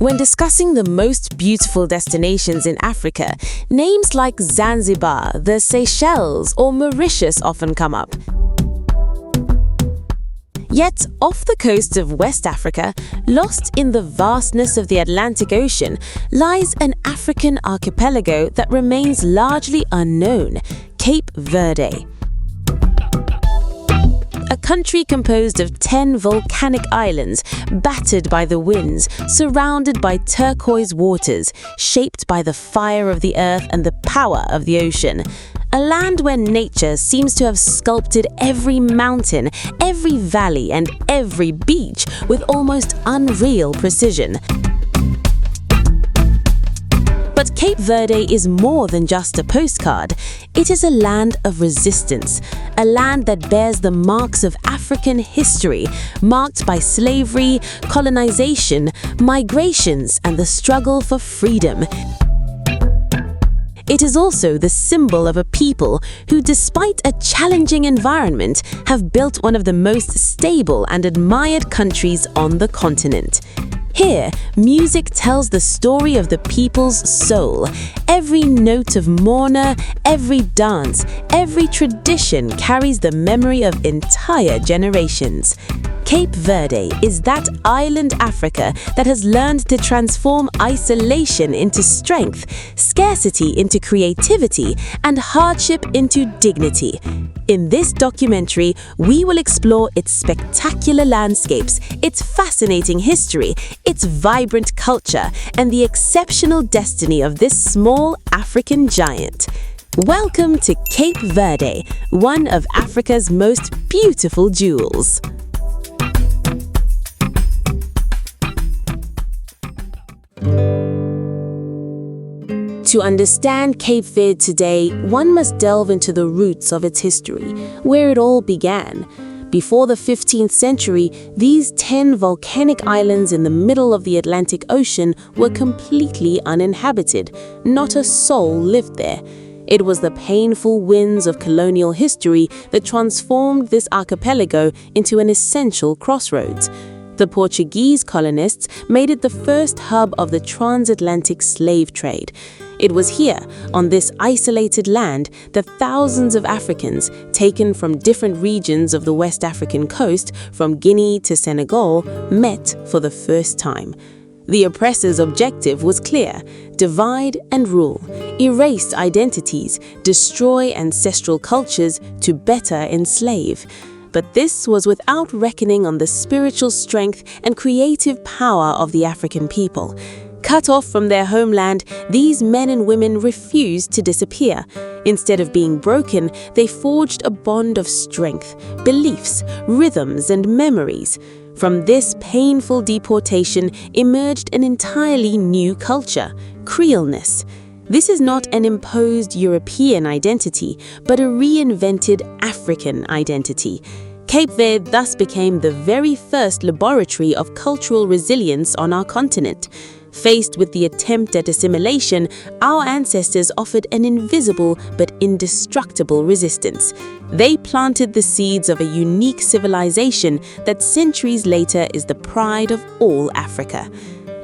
When discussing the most beautiful destinations in Africa, names like Zanzibar, the Seychelles, or Mauritius often come up. Yet, off the coast of West Africa, lost in the vastness of the Atlantic Ocean, lies an African archipelago that remains largely unknown, Cape Verde. A country composed of 10 volcanic islands, battered by the winds, surrounded by turquoise waters, shaped by the fire of the earth and the power of the ocean. A land where nature seems to have sculpted every mountain, every valley, and every beach with almost unreal precision. But Cape Verde is more than just a postcard. It is a land of resistance, a land that bears the marks of African history, marked by slavery, colonization, migrations, and the struggle for freedom. It is also the symbol of a people who, despite a challenging environment, have built one of the most stable and admired countries on the continent. Here, music tells the story of the people's soul. Every note of Morna, every dance, every tradition carries the memory of entire generations. Cape Verde is that island Africa that has learned to transform isolation into strength, scarcity into creativity, and hardship into dignity. In this documentary, we will explore its spectacular landscapes, its fascinating history, its vibrant culture, and the exceptional destiny of this small African giant. Welcome to Cape Verde, one of Africa's most beautiful jewels. To understand Cape Verde today, one must delve into the roots of its history, where it all began. Before the 15th century, these 10 volcanic islands in the middle of the Atlantic Ocean were completely uninhabited. Not a soul lived there. It was the painful winds of colonial history that transformed this archipelago into an essential crossroads. The Portuguese colonists made it the first hub of the transatlantic slave trade. It was here, on this isolated land, that thousands of Africans, taken from different regions of the West African coast, from Guinea to Senegal, met for the first time. The oppressor's objective was clear: divide and rule, erase identities, destroy ancestral cultures to better enslave. But this was without reckoning on the spiritual strength and creative power of the African people. Cut off from their homeland, these men and women refused to disappear. Instead of being broken, they forged a bond of strength, beliefs, rhythms, and memories. From this painful deportation emerged an entirely new culture, Creoleness. This is not an imposed European identity, but a reinvented African identity. Cape Verde thus became the very first laboratory of cultural resilience on our continent. Faced with the attempt at assimilation, our ancestors offered an invisible but indestructible resistance. They planted the seeds of a unique civilization that centuries later is the pride of all Africa.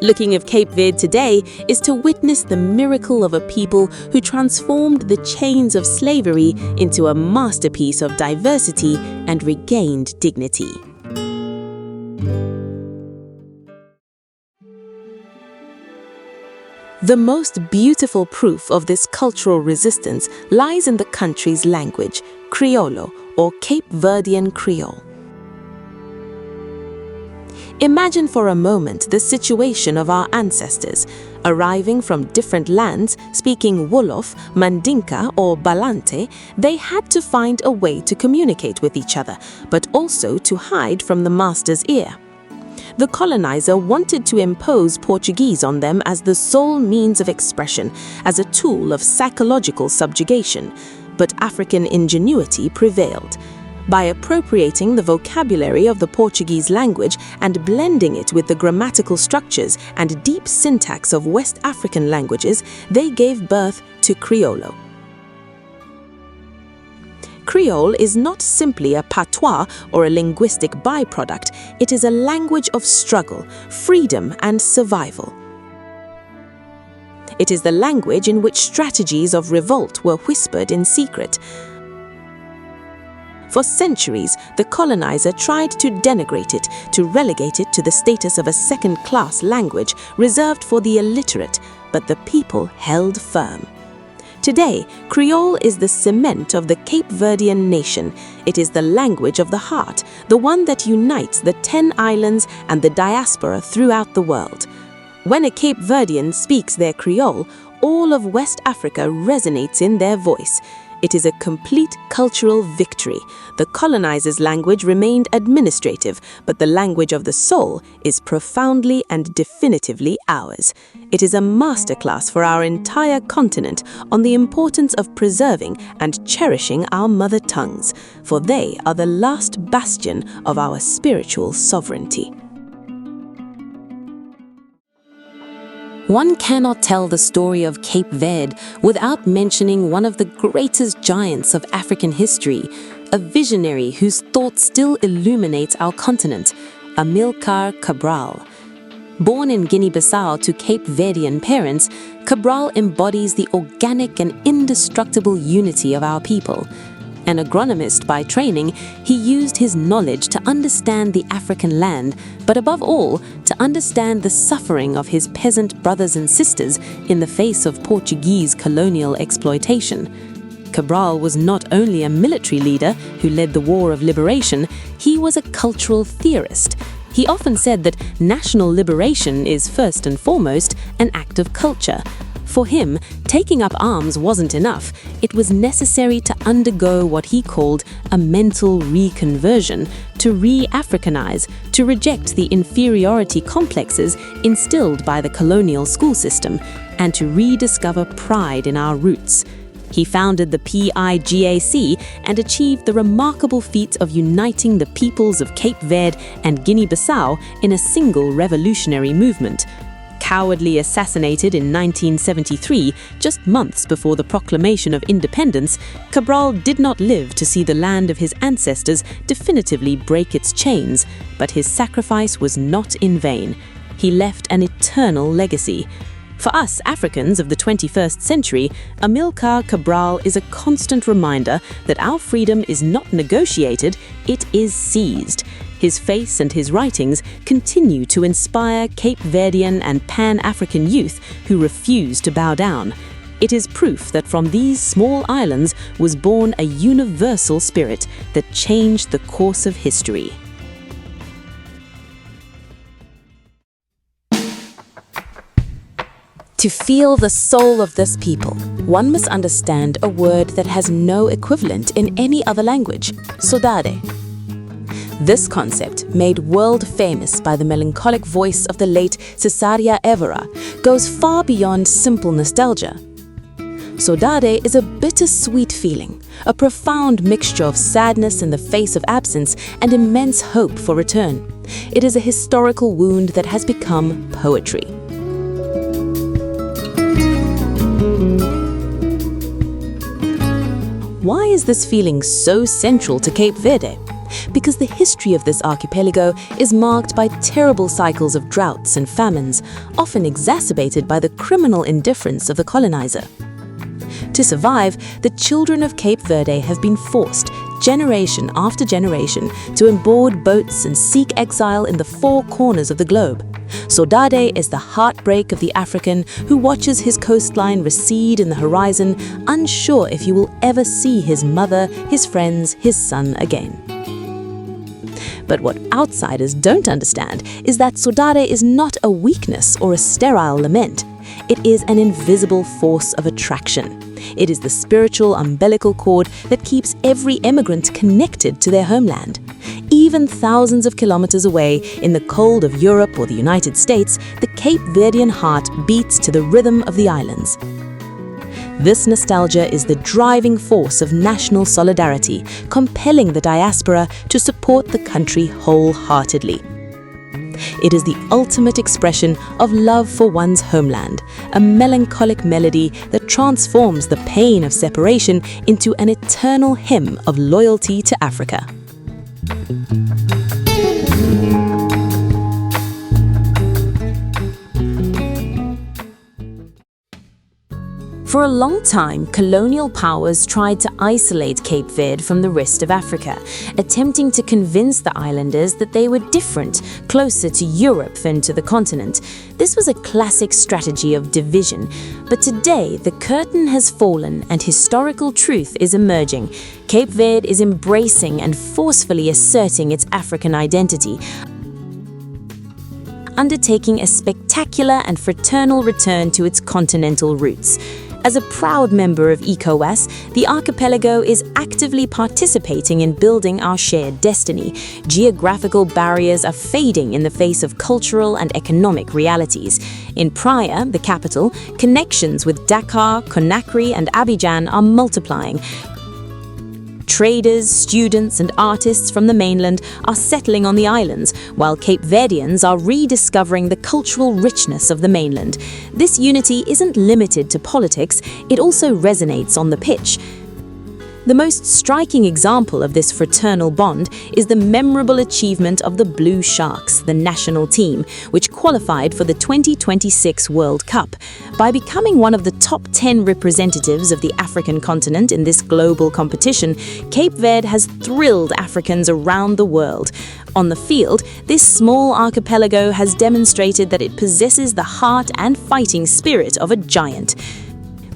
Looking at Cape Verde today is to witness the miracle of a people who transformed the chains of slavery into a masterpiece of diversity and regained dignity. The most beautiful proof of this cultural resistance lies in the country's language, Criolo, or Cape Verdean Creole. Imagine for a moment the situation of our ancestors, arriving from different lands, speaking Wolof, Mandinka, or Balante. They had to find a way to communicate with each other, but also to hide from the master's ear. The colonizer wanted to impose Portuguese on them as the sole means of expression, as a tool of psychological subjugation. But African ingenuity prevailed. By appropriating the vocabulary of the Portuguese language and blending it with the grammatical structures and deep syntax of West African languages, they gave birth to Criolo. Creole is not simply a patois or a linguistic byproduct. It is a language of struggle, freedom, and survival. It is the language in which strategies of revolt were whispered in secret. For centuries, the colonizer tried to denigrate it, to relegate it to the status of a second-class language reserved for the illiterate, but the people held firm. Today, Creole is the cement of the Cape Verdean nation. It is the language of the heart, the one that unites the 10 islands and the diaspora throughout the world. When a Cape Verdean speaks their Creole, all of West Africa resonates in their voice. It is a complete cultural victory. The colonizer's language remained administrative, but the language of the soul is profoundly and definitively ours. It is a masterclass for our entire continent on the importance of preserving and cherishing our mother tongues, for they are the last bastion of our spiritual sovereignty. One cannot tell the story of Cape Verde without mentioning one of the greatest giants of African history, a visionary whose thought still illuminates our continent, Amílcar Cabral. Born in Guinea-Bissau to Cape Verdean parents, Cabral embodies the organic and indestructible unity of our people. An agronomist by training, he used his knowledge to understand the African land, but above all, to understand the suffering of his peasant brothers and sisters in the face of Portuguese colonial exploitation. Cabral was not only a military leader who led the War of Liberation, he was a cultural theorist. He often said that national liberation is first and foremost an act of culture. For him, taking up arms wasn't enough. It was necessary to undergo what he called a mental reconversion, to re-Africanize, to reject the inferiority complexes instilled by the colonial school system, and to rediscover pride in our roots. He founded the PIGAC and achieved the remarkable feat of uniting the peoples of Cape Verde and Guinea-Bissau in a single revolutionary movement. Cowardly assassinated in 1973, just months before the proclamation of independence, Cabral did not live to see the land of his ancestors definitively break its chains, but his sacrifice was not in vain. He left an eternal legacy. For us Africans of the 21st century, Amílcar Cabral is a constant reminder that our freedom is not negotiated, it is seized. His face and his writings continue to inspire Cape Verdean and Pan-African youth who refuse to bow down. It is proof that from these small islands was born a universal spirit that changed the course of history. To feel the soul of this people, one must understand a word that has no equivalent in any other language, Sodade. This concept, made world famous by the melancholic voice of the late Cesária Évora, goes far beyond simple nostalgia. Sodade is a bittersweet feeling, a profound mixture of sadness in the face of absence and immense hope for return. It is a historical wound that has become poetry. Why is this feeling so central to Cape Verde? Because the history of this archipelago is marked by terrible cycles of droughts and famines, often exacerbated by the criminal indifference of the colonizer. To survive, the children of Cape Verde have been forced, generation after generation, to board boats and seek exile in the four corners of the globe. Sodade is the heartbreak of the African who watches his coastline recede in the horizon, unsure if he will ever see his mother, his friends, his son again. But what outsiders don't understand is that Sodade is not a weakness or a sterile lament. It is an invisible force of attraction. It is the spiritual umbilical cord that keeps every immigrant connected to their homeland. Even thousands of kilometers away, in the cold of Europe or the United States, the Cape Verdean heart beats to the rhythm of the islands. This nostalgia is the driving force of national solidarity, compelling the diaspora to support the country wholeheartedly. It is the ultimate expression of love for one's homeland, a melancholic melody that transforms the pain of separation into an eternal hymn of loyalty to Africa. For a long time, colonial powers tried to isolate Cape Verde from the rest of Africa, attempting to convince the islanders that they were different, closer to Europe than to the continent. This was a classic strategy of division, but today the curtain has fallen and historical truth is emerging. Cape Verde is embracing and forcefully asserting its African identity, undertaking a spectacular and fraternal return to its continental roots. As a proud member of ECOWAS, the archipelago is actively participating in building our shared destiny. Geographical barriers are fading in the face of cultural and economic realities. In Praia, the capital, connections with Dakar, Conakry, and Abidjan are multiplying. Traders, students, and artists from the mainland are settling on the islands, while Cape Verdeans are rediscovering the cultural richness of the mainland. This unity isn't limited to politics, it also resonates on the pitch. The most striking example of this fraternal bond is the memorable achievement of the Blue Sharks, the national team, which qualified for the 2026 World Cup. By becoming one of the top 10 representatives of the African continent in this global competition, Cape Verde has thrilled Africans around the world. On the field, this small archipelago has demonstrated that it possesses the heart and fighting spirit of a giant.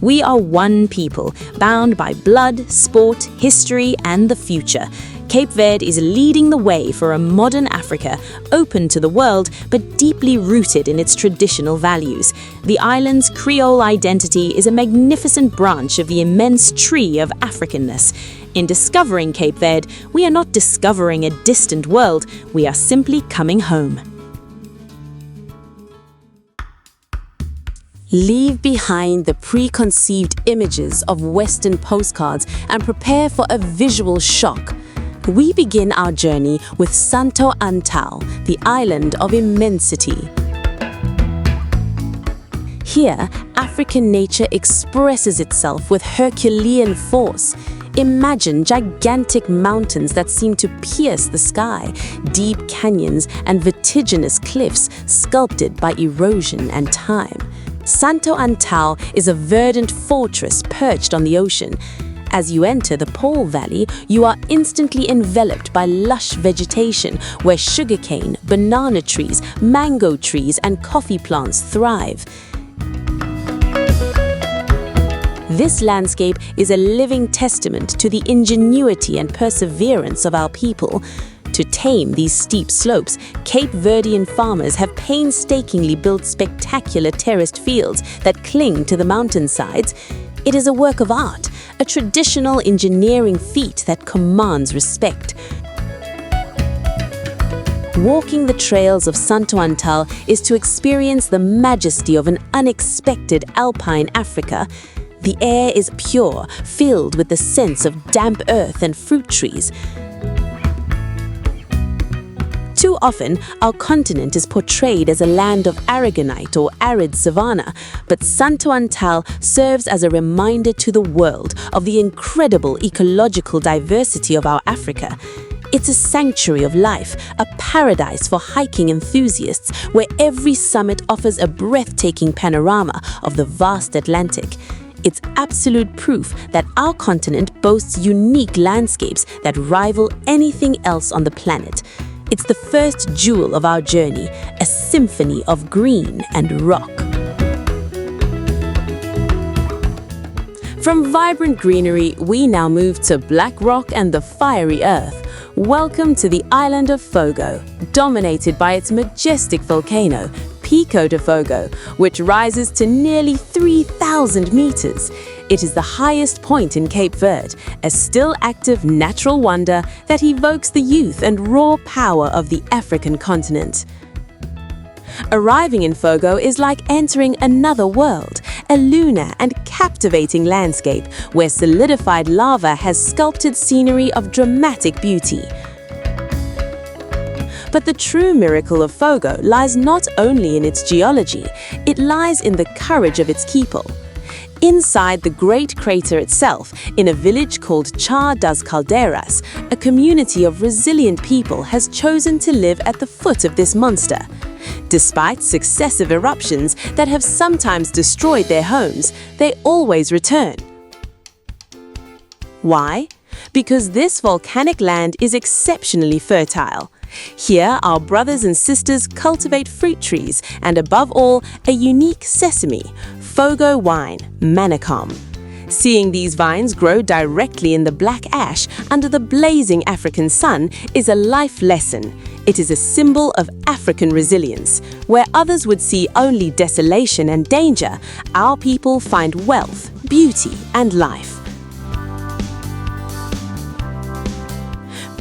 We are one people, bound by blood, sport, history, and the future. Cape Verde is leading the way for a modern Africa, open to the world, but deeply rooted in its traditional values. The island's Creole identity is a magnificent branch of the immense tree of Africanness. In discovering Cape Verde, we are not discovering a distant world, we are simply coming home. Leave behind the preconceived images of Western postcards and prepare for a visual shock. We begin our journey with Santo Antão, the island of immensity. Here, African nature expresses itself with Herculean force. Imagine gigantic mountains that seem to pierce the sky, deep canyons and vertiginous cliffs sculpted by erosion and time. Santo Antão is a verdant fortress perched on the ocean. As you enter the Pole Valley, you are instantly enveloped by lush vegetation where sugarcane, banana trees, mango trees, and coffee plants thrive. This landscape is a living testament to the ingenuity and perseverance of our people. To tame these steep slopes, Cape Verdean farmers have painstakingly built spectacular terraced fields that cling to the mountainsides. It is a work of art, a traditional engineering feat that commands respect. Walking the trails of Santo Antão is to experience the majesty of an unexpected alpine Africa. The air is pure, filled with the sense of damp earth and fruit trees. Too often, our continent is portrayed as a land of aragonite or arid savanna, but Santo Antão serves as a reminder to the world of the incredible ecological diversity of our Africa. It's a sanctuary of life, a paradise for hiking enthusiasts, where every summit offers a breathtaking panorama of the vast Atlantic. It's absolute proof that our continent boasts unique landscapes that rival anything else on the planet. It's the first jewel of our journey, a symphony of green and rock. From vibrant greenery, we now move to black rock and the fiery earth. Welcome to the island of Fogo, dominated by its majestic volcano, Pico de Fogo, which rises to nearly 3,000 meters. It is the highest point in Cape Verde, a still active natural wonder that evokes the youth and raw power of the African continent. Arriving in Fogo is like entering another world, a lunar and captivating landscape where solidified lava has sculpted scenery of dramatic beauty. But the true miracle of Fogo lies not only in its geology, it lies in the courage of its people. Inside the great crater itself, in a village called Chá das Caldeiras, a community of resilient people has chosen to live at the foot of this monster. Despite successive eruptions that have sometimes destroyed their homes, they always return. Why? Because this volcanic land is exceptionally fertile. Here, our brothers and sisters cultivate fruit trees and, above all, a unique sesame, Fogo wine, manicom. Seeing these vines grow directly in the black ash under the blazing African sun is a life lesson. It is a symbol of African resilience. Where others would see only desolation and danger, our people find wealth, beauty, and life.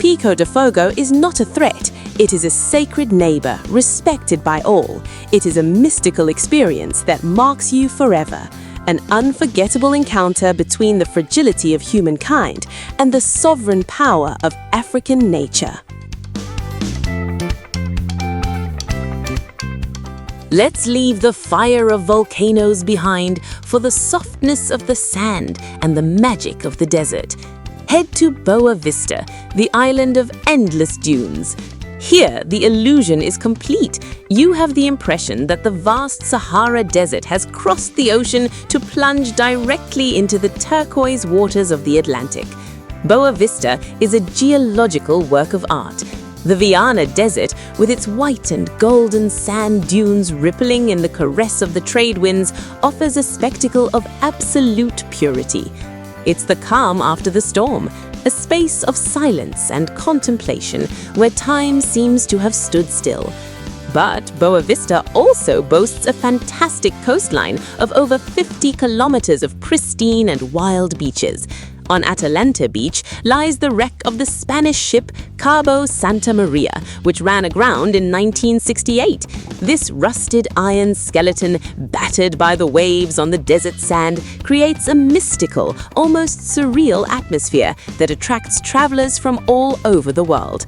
Pico de Fogo is not a threat. It is a sacred neighbor, respected by all. It is a mystical experience that marks you forever. An unforgettable encounter between the fragility of humankind and the sovereign power of African nature. Let's leave the fire of volcanoes behind for the softness of the sand and the magic of the desert. Head to Boavista, the island of endless dunes. Here, the illusion is complete. You have the impression that the vast Sahara Desert has crossed the ocean to plunge directly into the turquoise waters of the Atlantic. Boavista is a geological work of art. The Viana Desert, with its white and golden sand dunes rippling in the caress of the trade winds, offers a spectacle of absolute purity. It's the calm after the storm, a space of silence and contemplation where time seems to have stood still. But Boavista also boasts a fantastic coastline of over 50 kilometers of pristine and wild beaches. On Atalanta Beach lies the wreck of the Spanish ship Cabo Santa Maria, which ran aground in 1968. This rusted iron skeleton, battered by the waves on the desert sand, creates a mystical, almost surreal atmosphere that attracts travelers from all over the world.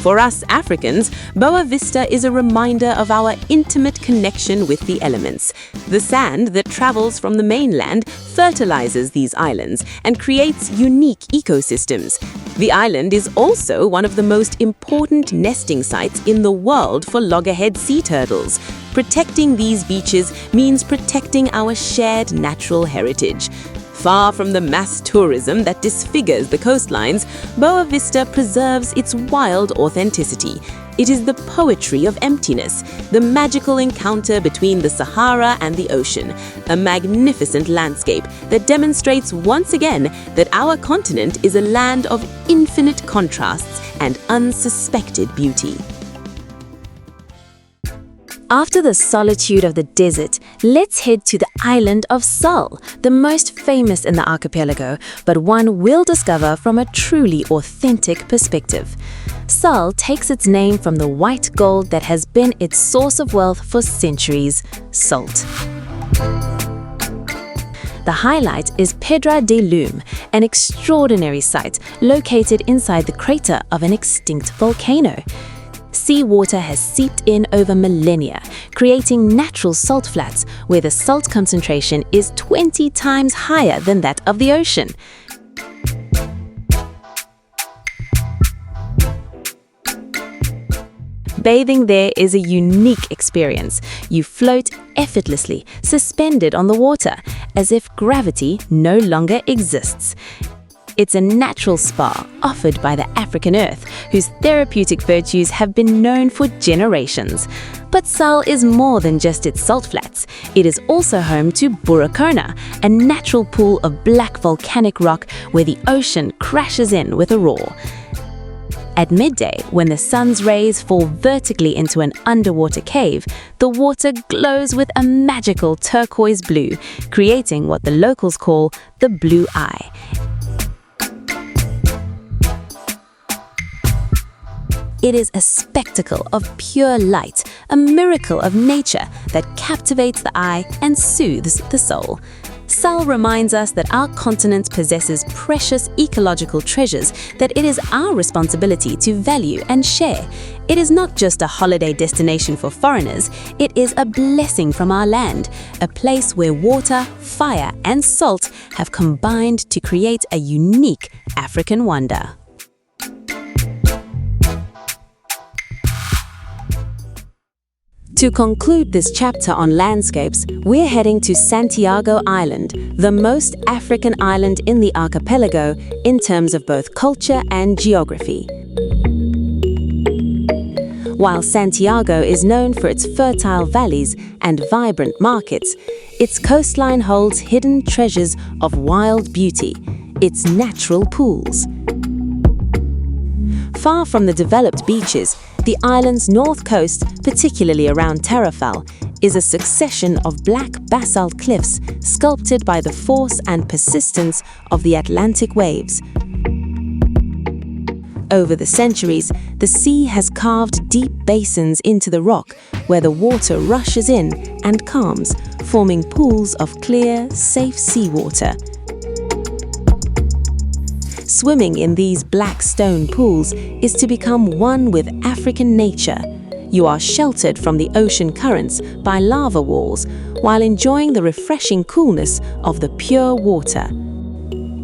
For us Africans, Boavista is a reminder of our intimate connection with the elements. The sand that travels from the mainland fertilizes these islands and creates unique ecosystems. The island is also one of the most important nesting sites in the world for loggerhead sea turtles. Protecting these beaches means protecting our shared natural heritage. Far from the mass tourism that disfigures the coastlines, Boavista preserves its wild authenticity. It is the poetry of emptiness, the magical encounter between the Sahara and the ocean, a magnificent landscape that demonstrates once again that our continent is a land of infinite contrasts and unsuspected beauty. After the solitude of the desert, let's head to the island of Sal, the most famous in the archipelago, but one we'll discover from a truly authentic perspective. Sal takes its name from the white gold that has been its source of wealth for centuries, salt. The highlight is Pedra de Lume, an extraordinary site located inside the crater of an extinct volcano. Seawater has seeped in over millennia, creating natural salt flats where the salt concentration is 20 times higher than that of the ocean. Bathing there is a unique experience. You float effortlessly, suspended on the water, as if gravity no longer exists. It's a natural spa offered by the African earth, whose therapeutic virtues have been known for generations. But Sal is more than just its salt flats. It is also home to Buracona, a natural pool of black volcanic rock where the ocean crashes in with a roar. At midday, when the sun's rays fall vertically into an underwater cave, the water glows with a magical turquoise blue, creating what the locals call the blue eye. It is a spectacle of pure light, a miracle of nature that captivates the eye and soothes the soul. Sal reminds us that our continent possesses precious ecological treasures that it is our responsibility to value and share. It is not just a holiday destination for foreigners, it is a blessing from our land, a place where water, fire, and salt have combined to create a unique African wonder. To conclude this chapter on landscapes, we're heading to Santiago Island, the most African island in the archipelago in terms of both culture and geography. While Santiago is known for its fertile valleys and vibrant markets, its coastline holds hidden treasures of wild beauty, its natural pools. Far from the developed beaches, the island's north coast, particularly around Tarrafal, is a succession of black basalt cliffs sculpted by the force and persistence of the Atlantic waves. Over the centuries, the sea has carved deep basins into the rock where the water rushes in and calms, forming pools of clear, safe seawater. Swimming in these black stone pools is to become one with African nature. You are sheltered from the ocean currents by lava walls while enjoying the refreshing coolness of the pure water.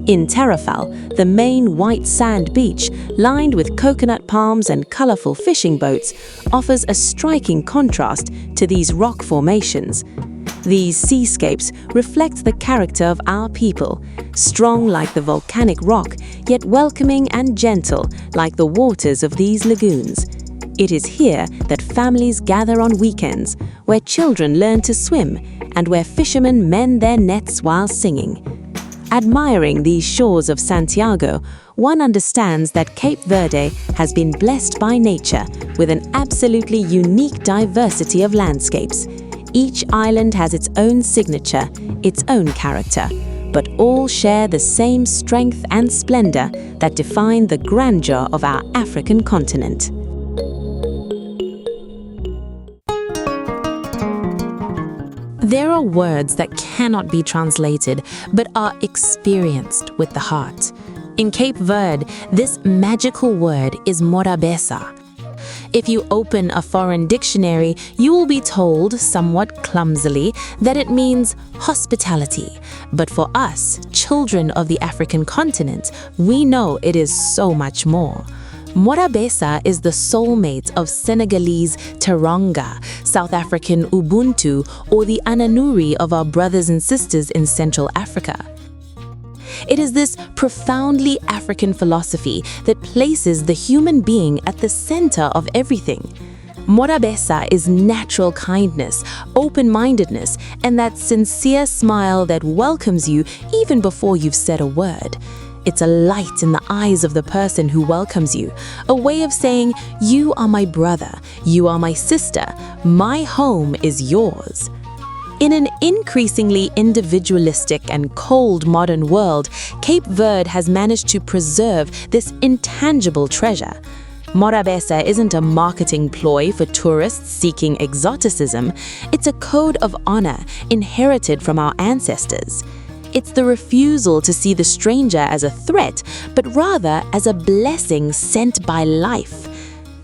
In Tarrafal, the main white sand beach, lined with coconut palms and colorful fishing boats, offers a striking contrast to these rock formations. These seascapes reflect the character of our people, strong like the volcanic rock, yet welcoming and gentle like the waters of these lagoons. It is here that families gather on weekends, where children learn to swim, and where fishermen mend their nets while singing. Admiring these shores of Santiago, one understands that Cape Verde has been blessed by nature with an absolutely unique diversity of landscapes. Each island has its own signature, its own character, but all share the same strength and splendor that define the grandeur of our African continent. There are words that cannot be translated, but are experienced with the heart. In Cape Verde, this magical word is Morabeza. If you open a foreign dictionary, you will be told, somewhat clumsily, that it means hospitality. But for us, children of the African continent, we know it is so much more. Morabeza is the soulmate of Senegalese Teranga, South African Ubuntu, or the Ananuri of our brothers and sisters in Central Africa. It is this profoundly African philosophy that places the human being at the center of everything. Morabeza is natural kindness, open-mindedness, and that sincere smile that welcomes you even before you've said a word. It's a light in the eyes of the person who welcomes you, a way of saying, you are my brother, you are my sister, my home is yours. In an increasingly individualistic and cold modern world, Cape Verde has managed to preserve this intangible treasure. Morabeza isn't a marketing ploy for tourists seeking exoticism, it's a code of honor inherited from our ancestors. It's the refusal to see the stranger as a threat, but rather as a blessing sent by life.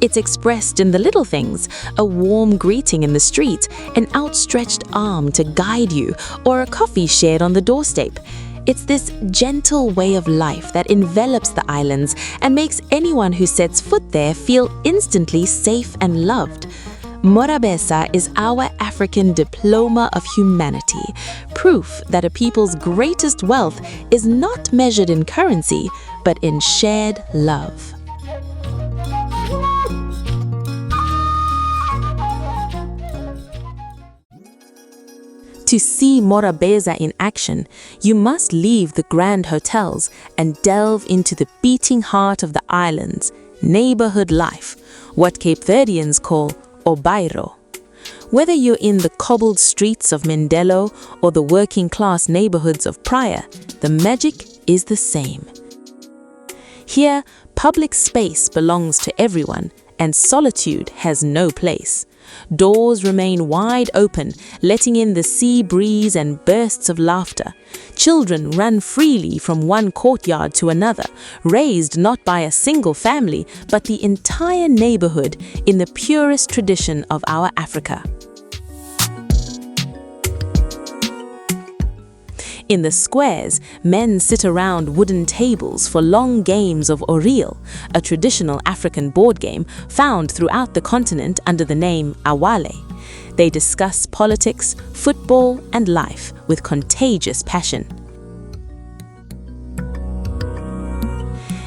It's expressed in the little things, a warm greeting in the street, an outstretched arm to guide you, or a coffee shared on the doorstep. It's this gentle way of life that envelops the islands and makes anyone who sets foot there feel instantly safe and loved. Morabeza is our African diploma of humanity, proof that a people's greatest wealth is not measured in currency, but in shared love. To see Morabeza in action, you must leave the grand hotels and delve into the beating heart of the islands, neighborhood life, what Cape Verdeans call or Bairro. Whether you're in the cobbled streets of Mindelo or the working-class neighborhoods of Praia, the magic is the same. Here, public space belongs to everyone, and solitude has no place. Doors remain wide open, letting in the sea breeze and bursts of laughter. Children run freely from one courtyard to another, raised not by a single family, but the entire neighborhood in the purest tradition of our Africa. In the squares, men sit around wooden tables for long games of oreel, a traditional African board game found throughout the continent under the name awale. They discuss politics, football, and life with contagious passion.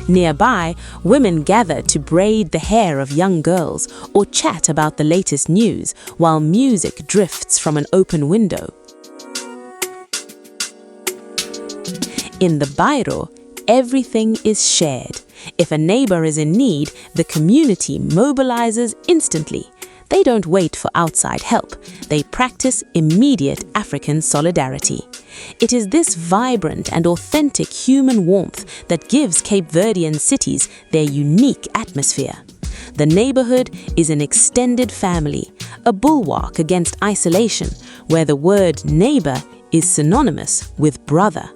Nearby, women gather to braid the hair of young girls or chat about the latest news while music drifts from an open window. In the Bairro, everything is shared. If a neighbor is in need, the community mobilizes instantly. They don't wait for outside help. They practice immediate African solidarity. It is this vibrant and authentic human warmth that gives Cape Verdean cities their unique atmosphere. The neighborhood is an extended family, a bulwark against isolation, where the word neighbor is synonymous with brother.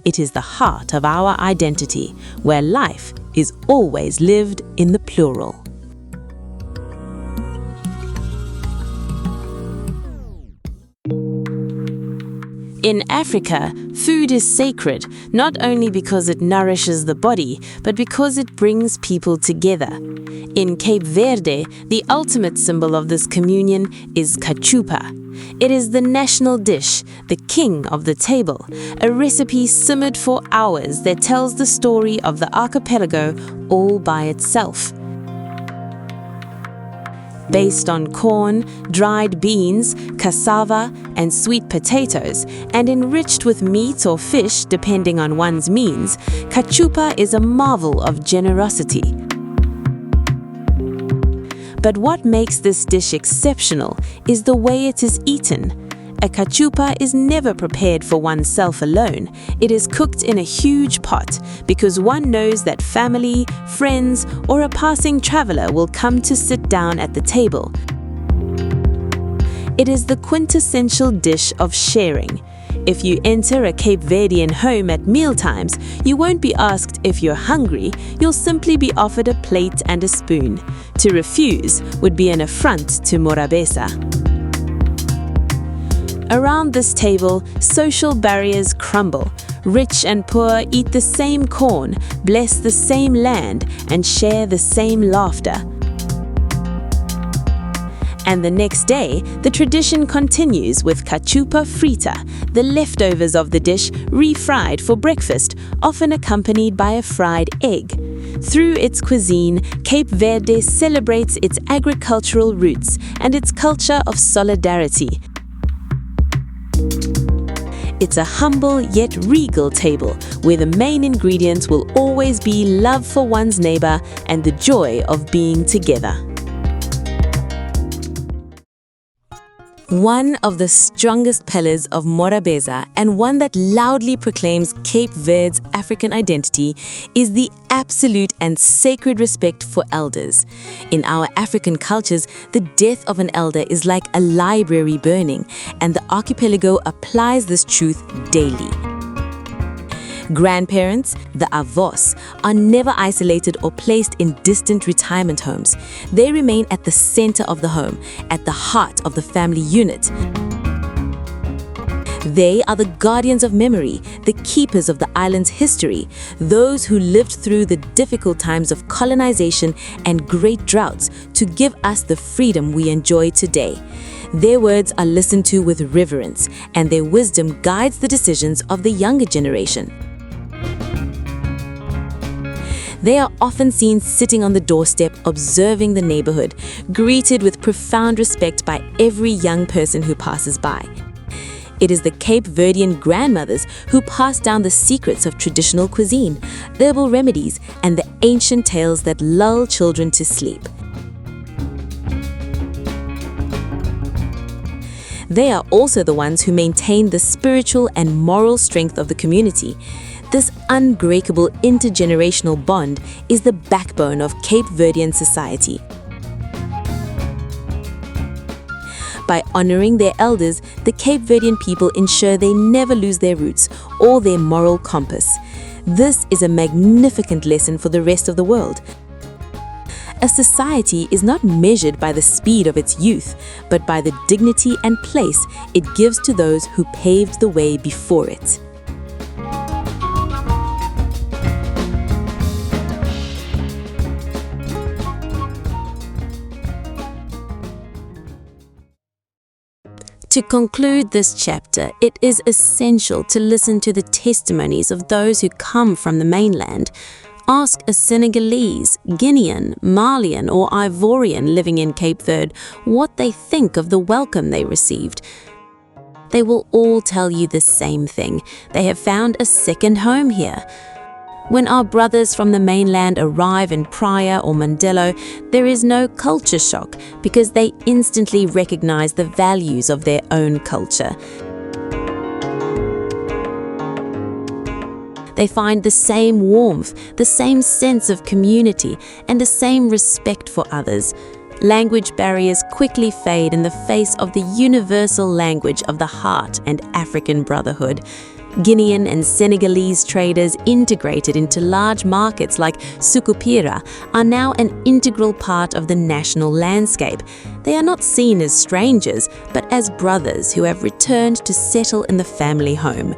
It is the heart of our identity, where life is always lived in the plural. In Africa, food is sacred, not only because it nourishes the body, but because it brings people together. In Cape Verde, the ultimate symbol of this communion is Catchupa. It is the national dish, the king of the table, a recipe simmered for hours that tells the story of the archipelago all by itself. Based on corn, dried beans, cassava, and sweet potatoes, and enriched with meat or fish depending on one's means, Catchupa is a marvel of generosity. But what makes this dish exceptional is the way it is eaten. A Catchupa is never prepared for oneself alone. It is cooked in a huge pot because one knows that family, friends, or a passing traveler will come to sit down at the table. It is the quintessential dish of sharing. If you enter a Cape Verdean home at mealtimes, you won't be asked if you're hungry, you'll simply be offered a plate and a spoon. To refuse would be an affront to Morabeza. Around this table, social barriers crumble. Rich and poor eat the same corn, bless the same land, and share the same laughter. And the next day, the tradition continues with Catchupa frita, the leftovers of the dish refried for breakfast, often accompanied by a fried egg. Through its cuisine, Cape Verde celebrates its agricultural roots and its culture of solidarity. It's a humble yet regal table where the main ingredients will always be love for one's neighbor and the joy of being together. One of the strongest pillars of Morabeza, and one that loudly proclaims Cape Verde's African identity, is the absolute and sacred respect for elders. In our African cultures, the death of an elder is like a library burning, and the archipelago applies this truth daily. Grandparents, the avós, are never isolated or placed in distant retirement homes. They remain at the center of the home, at the heart of the family unit. They are the guardians of memory, the keepers of the island's history, those who lived through the difficult times of colonization and great droughts to give us the freedom we enjoy today. Their words are listened to with reverence, and their wisdom guides the decisions of the younger generation. They are often seen sitting on the doorstep observing the neighborhood, greeted with profound respect by every young person who passes by. It is the Cape Verdean grandmothers who pass down the secrets of traditional cuisine, herbal remedies, and the ancient tales that lull children to sleep. They are also the ones who maintain the spiritual and moral strength of the community. This unbreakable intergenerational bond is the backbone of Cape Verdean society. By honoring their elders, the Cape Verdean people ensure they never lose their roots or their moral compass. This is a magnificent lesson for the rest of the world. A society is not measured by the speed of its youth, but by the dignity and place it gives to those who paved the way before it. To conclude this chapter, it is essential to listen to the testimonies of those who come from the mainland. Ask a Senegalese, Guinean, Malian or Ivorian living in Cape Verde what they think of the welcome they received. They will all tell you the same thing. They have found a second home here. When our brothers from the mainland arrive in Praia or Mindelo, there is no culture shock because they instantly recognize the values of their own culture. They find the same warmth, the same sense of community, and the same respect for others. Language barriers quickly fade in the face of the universal language of the heart and African brotherhood. Guinean and Senegalese traders integrated into large markets like Sukupira are now an integral part of the national landscape. They are not seen as strangers, but as brothers who have returned to settle in the family home.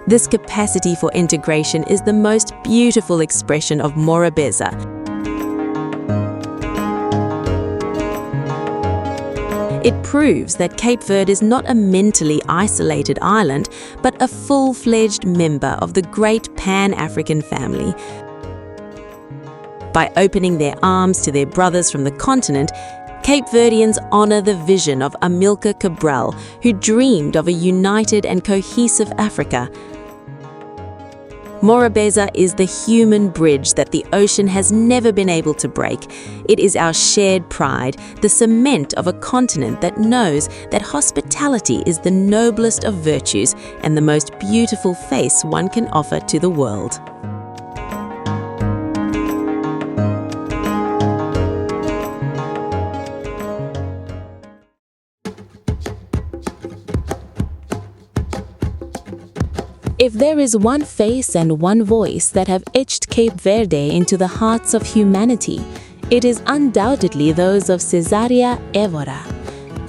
This capacity for integration is the most beautiful expression of Morabeza. It proves that Cape Verde is not a mentally isolated island, but a full-fledged member of the great Pan-African family. By opening their arms to their brothers from the continent, Cape Verdeans honor the vision of Amílcar Cabral, who dreamed of a united and cohesive Africa. Morabeza is the human bridge that the ocean has never been able to break. It is our shared pride, the cement of a continent that knows that hospitality is the noblest of virtues and the most beautiful face one can offer to the world. If there is one face and one voice that have etched Cape Verde into the hearts of humanity, it is undoubtedly those of Cesária Évora.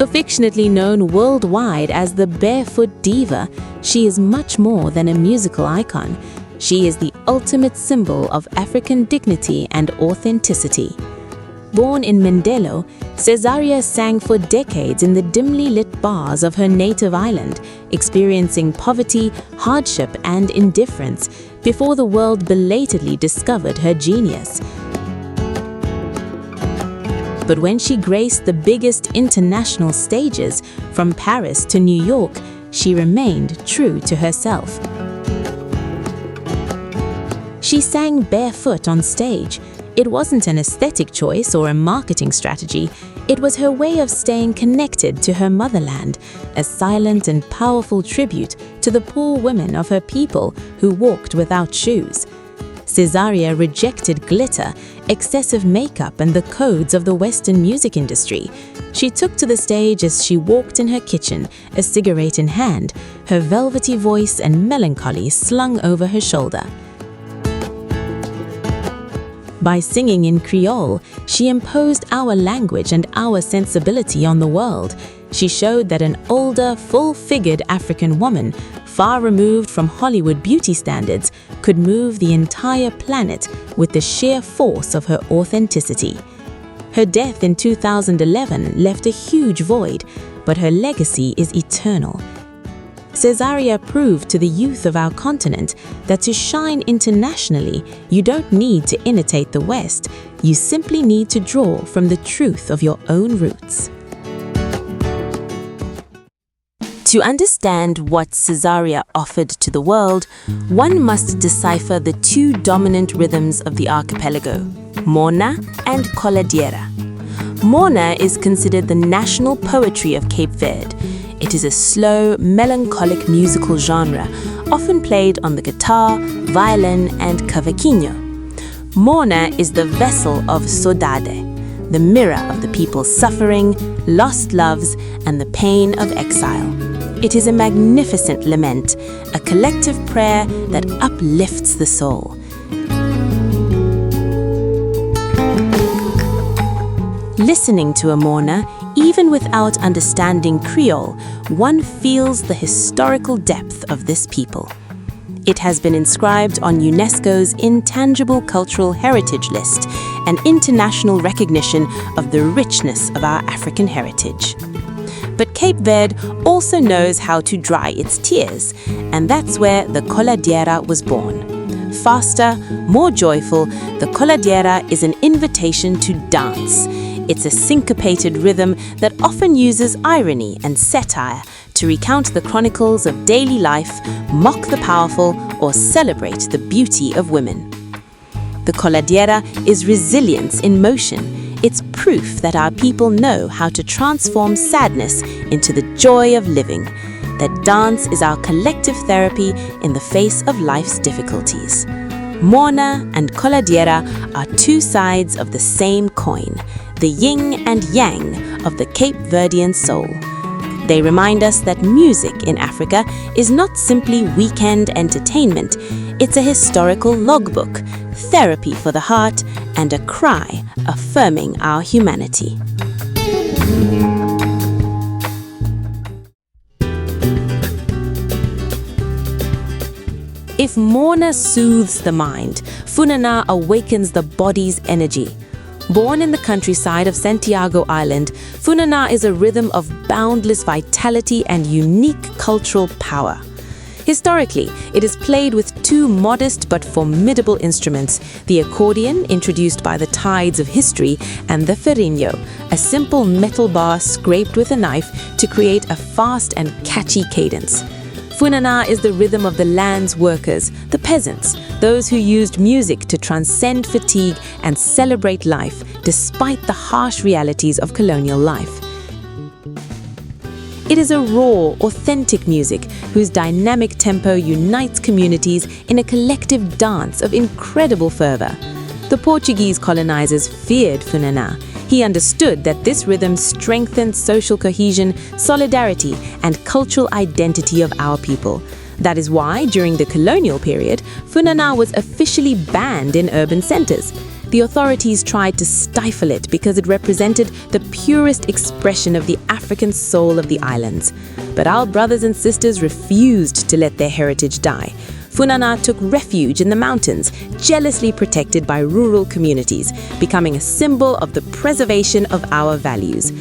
Affectionately known worldwide as the Barefoot Diva, she is much more than a musical icon. She is the ultimate symbol of African dignity and authenticity. Born in Mindelo, Cesária sang for decades in the dimly lit bars of her native island, experiencing poverty, hardship, and indifference before the world belatedly discovered her genius. But when she graced the biggest international stages, from Paris to New York, she remained true to herself. She sang barefoot on stage. It wasn't an aesthetic choice or a marketing strategy. It was her way of staying connected to her motherland, a silent and powerful tribute to the poor women of her people who walked without shoes. Cesária rejected glitter, excessive makeup, and the codes of the Western music industry. She took to the stage as she walked in her kitchen, a cigarette in hand, her velvety voice and melancholy slung over her shoulder. By singing in Creole, she imposed our language and our sensibility on the world. She showed that an older, full-figured African woman, far removed from Hollywood beauty standards, could move the entire planet with the sheer force of her authenticity. Her death in 2011 left a huge void, but her legacy is eternal. Cesária proved to the youth of our continent that to shine internationally, you don't need to imitate the West. You simply need to draw from the truth of your own roots. To understand what Cesária offered to the world, one must decipher the two dominant rhythms of the archipelago, Morna and Coladiera. Morna is considered the national poetry of Cape Verde. It is a slow, melancholic musical genre, often played on the guitar, violin, and cavaquinho. Morna is the vessel of Sodade, the mirror of the people's suffering, lost loves, and the pain of exile. It is a magnificent lament, a collective prayer that uplifts the soul. Listening to a Morna, even without understanding Creole, one feels the historical depth of this people. It has been inscribed on UNESCO's Intangible Cultural Heritage List, an international recognition of the richness of our African heritage. But Cape Verde also knows how to dry its tears, and that's where the coladeira was born. Faster, more joyful, the coladeira is an invitation to dance. It's a syncopated rhythm that often uses irony and satire to recount the chronicles of daily life, mock the powerful, or celebrate the beauty of women. The coladeira is resilience in motion. It's proof that our people know how to transform sadness into the joy of living, that dance is our collective therapy in the face of life's difficulties. Morna and coladeira are two sides of the same coin, the yin and yang of the Cape Verdean soul. They remind us that music in Africa is not simply weekend entertainment, it's a historical logbook, therapy for the heart, and a cry affirming our humanity. If Morna soothes the mind, Funaná awakens the body's energy. Born in the countryside of Santiago Island, Funaná is a rhythm of boundless vitality and unique cultural power. Historically, it is played with two modest but formidable instruments, the accordion, introduced by the tides of history, and the ferrinho, a simple metal bar scraped with a knife to create a fast and catchy cadence. Funaná is the rhythm of the land's workers, the peasants, those who used music to transcend fatigue and celebrate life despite the harsh realities of colonial life. It is a raw, authentic music whose dynamic tempo unites communities in a collective dance of incredible fervor. The Portuguese colonizers feared Funaná. He understood that this rhythm strengthened social cohesion, solidarity, and cultural identity of our people. That is why, during the colonial period, Funaná was officially banned in urban centers. The authorities tried to stifle it because it represented the purest expression of the African soul of the islands. But our brothers and sisters refused to let their heritage die. Funaná took refuge in the mountains, jealously protected by rural communities, becoming a symbol of the preservation of our values.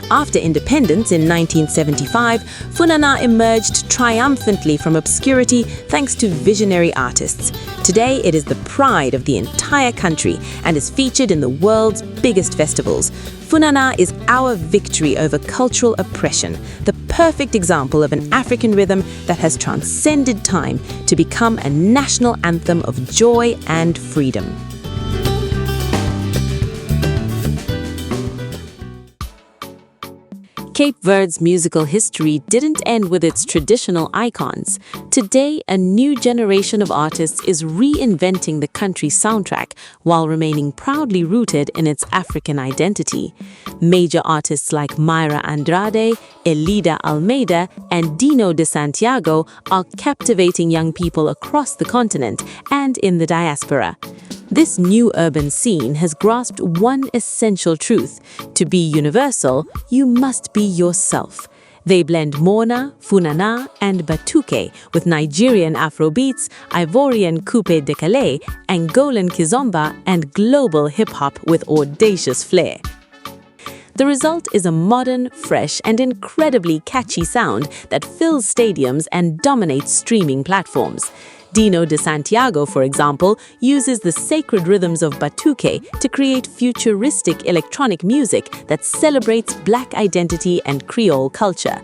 After independence in 1975, Funaná emerged triumphantly from obscurity thanks to visionary artists. Today, it is the pride of the entire country and is featured in the world's biggest festivals. Funaná is our victory over cultural oppression, the perfect example of an African rhythm that has transcended time to become a national anthem of joy and freedom. Cape Verde's musical history didn't end with its traditional icons. Today, a new generation of artists is reinventing the country's soundtrack while remaining proudly rooted in its African identity. Major artists like Mayra Andrade, Elida Almeida, and Dino de Santiago are captivating young people across the continent and in the diaspora. This new urban scene has grasped one essential truth: to be universal, you must be yourself. They blend Morna, Funaná, and Batuque with Nigerian Afrobeats, Ivorian Coupe Décalé, Angolan Kizomba, and global hip-hop with audacious flair. The result is a modern, fresh, and incredibly catchy sound that fills stadiums and dominates streaming platforms. Dino de Santiago, for example, uses the sacred rhythms of Batuque to create futuristic electronic music that celebrates Black identity and Creole culture.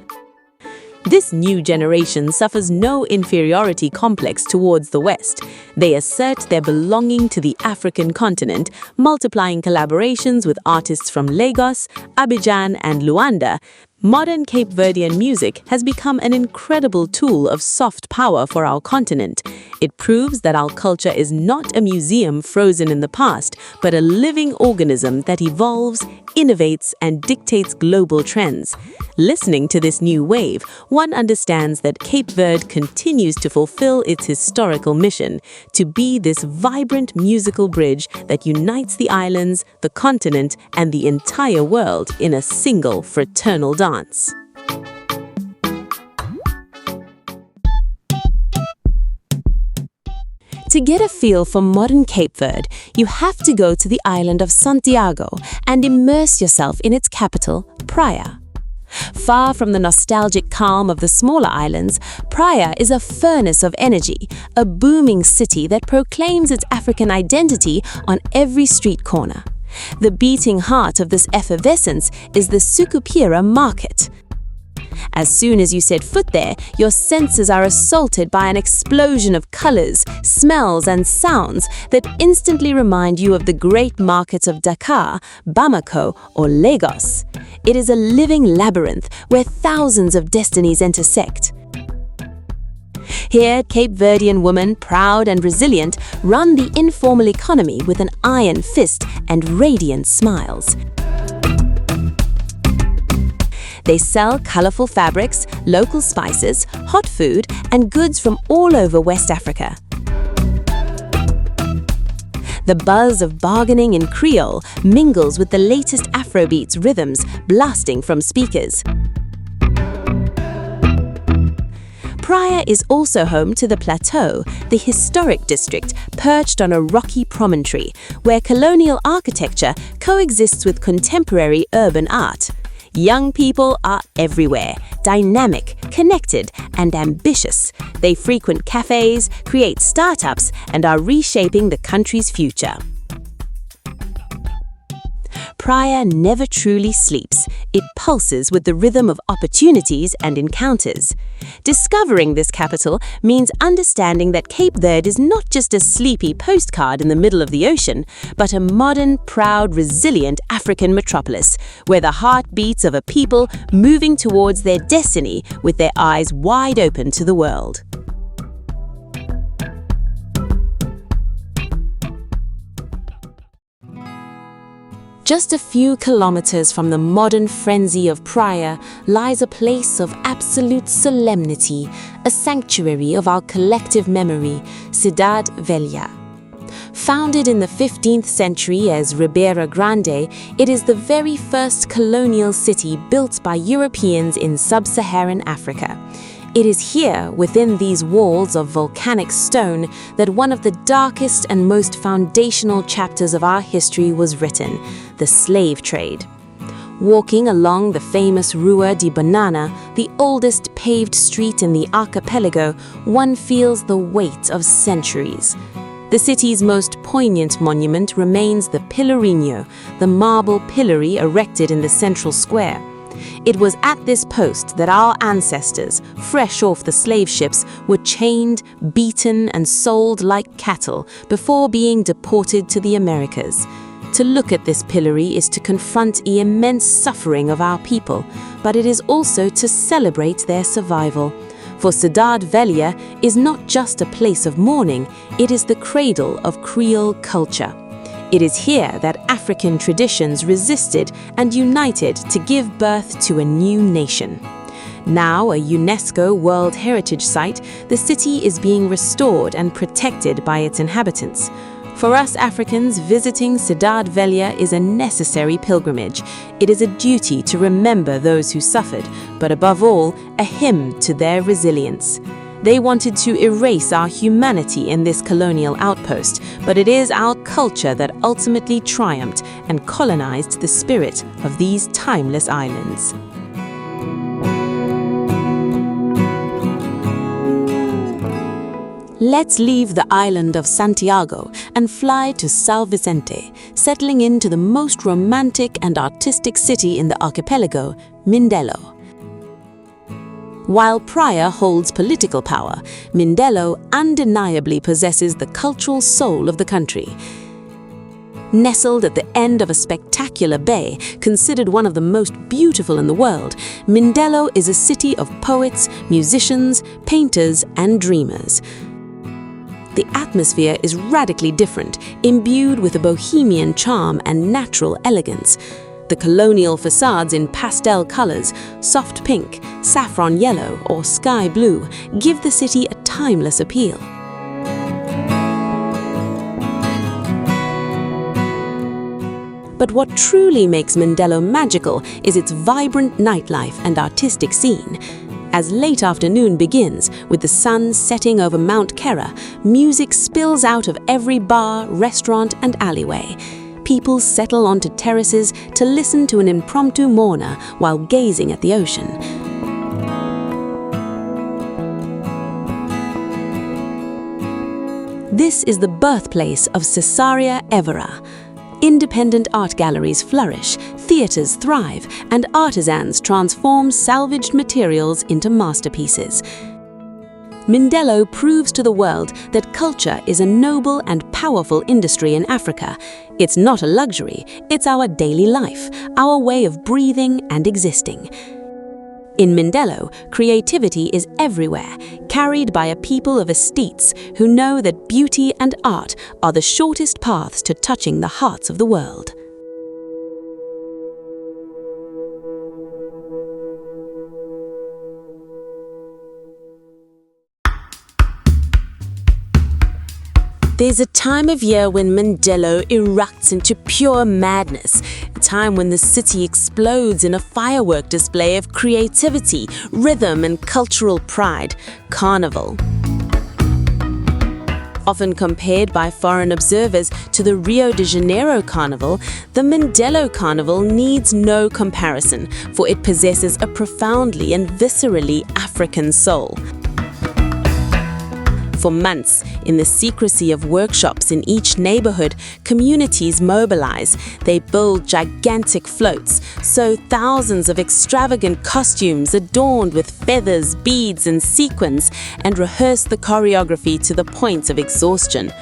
This new generation suffers no inferiority complex towards the West. They assert their belonging to the African continent, multiplying collaborations with artists from Lagos, Abidjan, and Luanda. Modern Cape Verdean music has become an incredible tool of soft power for our continent. It proves that our culture is not a museum frozen in the past, but a living organism that evolves, innovates, and dictates global trends. Listening to this new wave, one understands that Cape Verde continues to fulfill its historical mission, to be this vibrant musical bridge that unites the islands, the continent, and the entire world in a single fraternal dance. To get a feel for modern Cape Verde, you have to go to the island of Santiago and immerse yourself in its capital, Praia. Far from the nostalgic calm of the smaller islands, Praia is a furnace of energy, a booming city that proclaims its African identity on every street corner. The beating heart of this effervescence is the Sucupira market. As soon as you set foot there, your senses are assaulted by an explosion of colors, smells, and sounds that instantly remind you of the great markets of Dakar, Bamako, or Lagos. It is a living labyrinth where thousands of destinies intersect. Here, Cape Verdean women, proud and resilient, run the informal economy with an iron fist and radiant smiles. They sell colorful fabrics, local spices, hot food, and goods from all over West Africa. The buzz of bargaining in Creole mingles with the latest Afrobeats rhythms blasting from speakers. Praia is also home to the Plateau, the historic district perched on a rocky promontory, where colonial architecture coexists with contemporary urban art. Young people are everywhere, dynamic, connected, and ambitious. They frequent cafes, create startups, and are reshaping the country's future. Praia never truly sleeps. It pulses with the rhythm of opportunities and encounters. Discovering this capital means understanding that Cape Verde is not just a sleepy postcard in the middle of the ocean, but a modern, proud, resilient African metropolis, where the heart beats of a people moving towards their destiny with their eyes wide open to the world. Just a few kilometers from the modern frenzy of Praia lies a place of absolute solemnity, a sanctuary of our collective memory, Cidade, Velha. Founded in the 15th century as Ribeira Grande, it is the very first colonial city built by Europeans in sub-Saharan Africa. It is here, within these walls of volcanic stone, that one of the darkest and most foundational chapters of our history was written, the slave trade. Walking along the famous Rua de Banana, the oldest paved street in the archipelago, one feels the weight of centuries. The city's most poignant monument remains the Pilarinho, the marble pillory erected in the central square. It was at this post that our ancestors, fresh off the slave ships, were chained, beaten, and sold like cattle before being deported to the Americas. To look at this pillory is to confront the immense suffering of our people, but it is also to celebrate their survival. For Cidade Velha is not just a place of mourning, it is the cradle of Creole culture. It is here that African traditions resisted and united to give birth to a new nation. Now a UNESCO World Heritage Site, the city is being restored and protected by its inhabitants. For us Africans, visiting Cidade Velha is a necessary pilgrimage. It is a duty to remember those who suffered, but above all, a hymn to their resilience. They wanted to erase our humanity in this colonial outpost, but it is our culture that ultimately triumphed and colonized the spirit of these timeless islands. Let's leave the island of Santiago and fly to São Vicente, settling into the most romantic and artistic city in the archipelago, Mindelo. While Praia holds political power, Mindelo undeniably possesses the cultural soul of the country. Nestled at the end of a spectacular bay, considered one of the most beautiful in the world, Mindelo is a city of poets, musicians, painters, and dreamers. The atmosphere is radically different, imbued with a bohemian charm and natural elegance. The colonial facades in pastel colors, soft pink, saffron yellow, or sky blue, give the city a timeless appeal. But what truly makes Mindelo magical is its vibrant nightlife and artistic scene. As late afternoon begins, with the sun setting over Mount Kera, music spills out of every bar, restaurant and alleyway. People settle onto terraces to listen to an impromptu Morna while gazing at the ocean. This is the birthplace of Cesária, Évora. Independent art galleries flourish, theatres thrive, and artisans transform salvaged materials into masterpieces. Mindelo proves to the world that culture is a noble and powerful industry in Africa. It's not a luxury, it's our daily life, our way of breathing and existing. In Mindelo, creativity is everywhere, carried by a people of aesthetes who know that beauty and art are the shortest paths to touching the hearts of the world. There's a time of year when Mindelo erupts into pure madness, a time when the city explodes in a firework display of creativity, rhythm and cultural pride, Carnival. Often compared by foreign observers to the Rio de Janeiro Carnival, the Mindelo Carnival needs no comparison, for it possesses a profoundly and viscerally African soul. For months, in the secrecy of workshops in each neighborhood, communities mobilize. They build gigantic floats, sew thousands of extravagant costumes adorned with feathers, beads, and sequins, and rehearse the choreography to the point of exhaustion.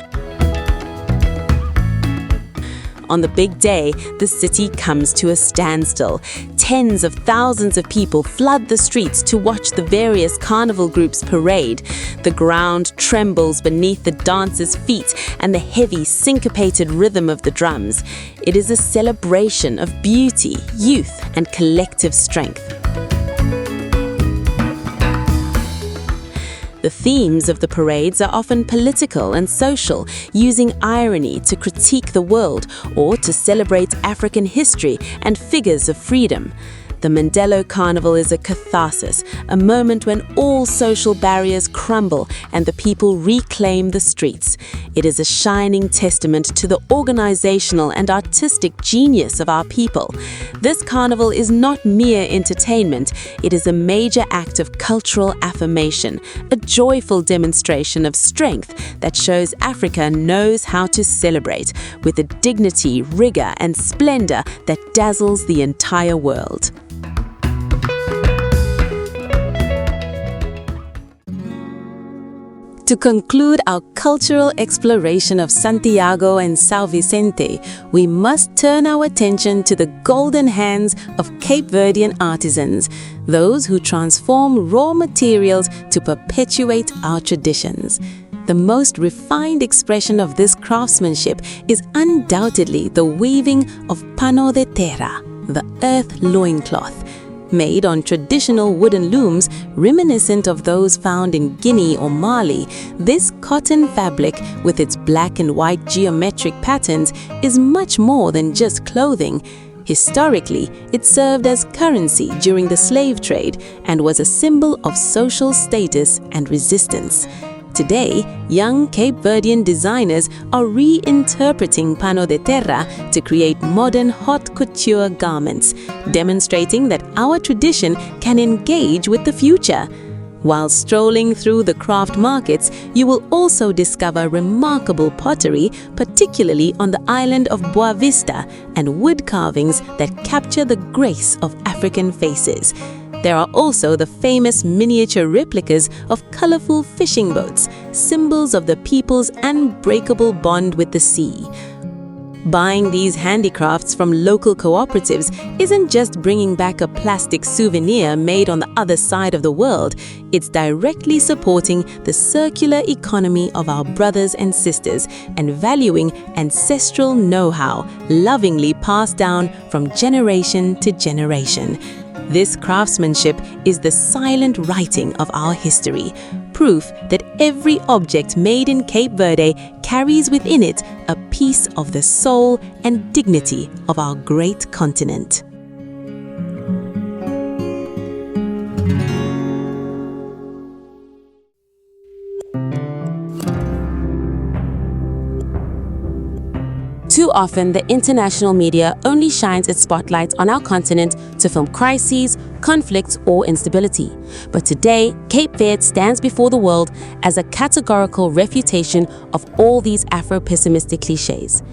On the big day, the city comes to a standstill. Tens of thousands of people flood the streets to watch the various carnival groups parade. The ground trembles beneath the dancers' feet and the heavy, syncopated rhythm of the drums. It is a celebration of beauty, youth, and collective strength. The themes of the parades are often political and social, using irony to critique the world or to celebrate African history and figures of freedom. The Mindelo Carnival is a catharsis, a moment when all social barriers crumble and the people reclaim the streets. It is a shining testament to the organizational and artistic genius of our people. This carnival is not mere entertainment, it is a major act of cultural affirmation, a joyful demonstration of strength that shows Africa knows how to celebrate with a dignity, rigor, and splendor that dazzles the entire world. To conclude our cultural exploration of Santiago and São Vicente, we must turn our attention to the golden hands of Cape Verdean artisans, those who transform raw materials to perpetuate our traditions. The most refined expression of this craftsmanship is undoubtedly the weaving of pano de terra, the earth loincloth. Made on traditional wooden looms reminiscent of those found in Guinea or Mali, this cotton fabric with its black and white geometric patterns is much more than just clothing. Historically, it served as currency during the slave trade and was a symbol of social status and resistance. Today, young Cape Verdean designers are reinterpreting pano de terra to create modern haute couture garments, demonstrating that our tradition can engage with the future. While strolling through the craft markets, you will also discover remarkable pottery, particularly on the island of Boavista, and wood carvings that capture the grace of African faces. There are also the famous miniature replicas of colorful fishing boats, symbols of the people's unbreakable bond with the sea. Buying these handicrafts from local cooperatives isn't just bringing back a plastic souvenir made on the other side of the world, it's directly supporting the circular economy of our brothers and sisters and valuing ancestral know-how, lovingly passed down from generation to generation. This craftsmanship is the silent writing of our history, proof that every object made in Cape Verde carries within it a piece of the soul and dignity of our great continent. Too often, the international media only shines its spotlight on our continent to film crises, conflicts, or instability. But today, Cape Verde stands before the world as a categorical refutation of all these Afro-pessimistic cliches.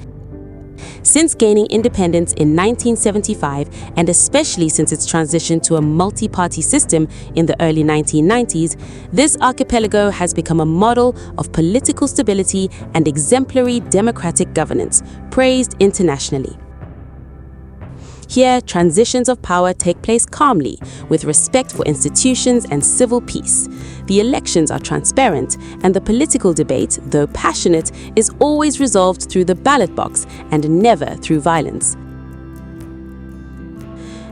Since gaining independence in 1975, and especially since its transition to a multi-party system in the early 1990s, this archipelago has become a model of political stability and exemplary democratic governance, praised internationally. Here, transitions of power take place calmly, with respect for institutions and civil peace. The elections are transparent, and the political debate, though passionate, is always resolved through the ballot box and never through violence.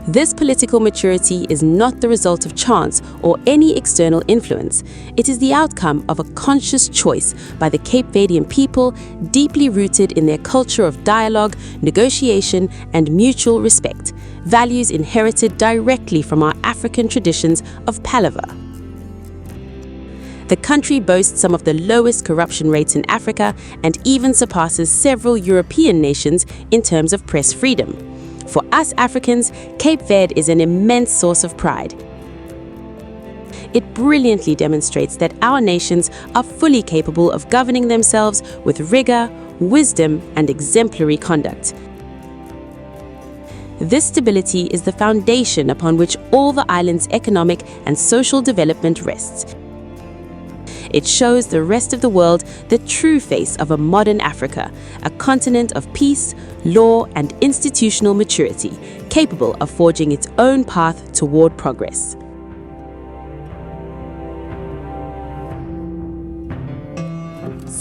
This political maturity is not the result of chance or any external influence. It is the outcome of a conscious choice by the Cape Verdean people, deeply rooted in their culture of dialogue, negotiation, and mutual respect, values inherited directly from our African traditions of palaver. The country boasts some of the lowest corruption rates in Africa and even surpasses several European nations in terms of press freedom. For us Africans, Cape Verde is an immense source of pride. It brilliantly demonstrates that our nations are fully capable of governing themselves with rigor, wisdom, and exemplary conduct. This stability is the foundation upon which all the island's economic and social development rests. It shows the rest of the world the true face of a modern Africa, a continent of peace, law, and institutional maturity, capable of forging its own path toward progress.